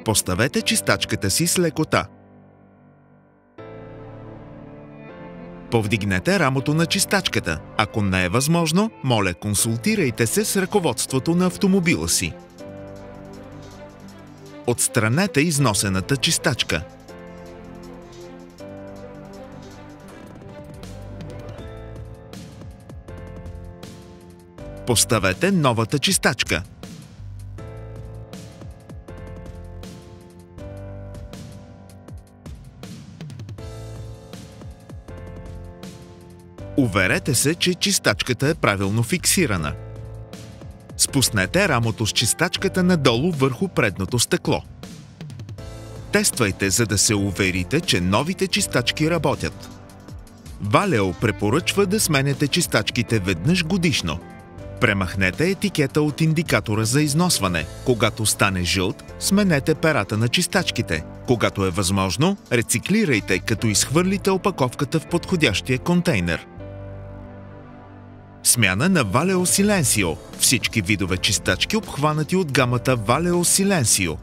Поставете чистачката си с лекота. Повдигнете рамото на чистачката. Ако не е възможно, моля, консултирайте се с ръководството на автомобила си. Отстранете износената чистачка. Поставете новата чистачка. Уверете се, че чистачката е правилно фиксирана. Спуснете рамото с чистачката надолу върху предното стъкло. Тествайте, за да се уверите, че новите чистачки работят. Валео препоръчва да сменяте чистачките веднъж годишно. Премахнете етикета от индикатора за износване. Когато стане жълт, сменете перата на чистачките. Когато е възможно, рециклирайте, като изхвърлите опаковката в подходящия контейнер. Смяна на Valeo Silencio. Всички видове чистачки, обхванати от гамата Valeo Silencio.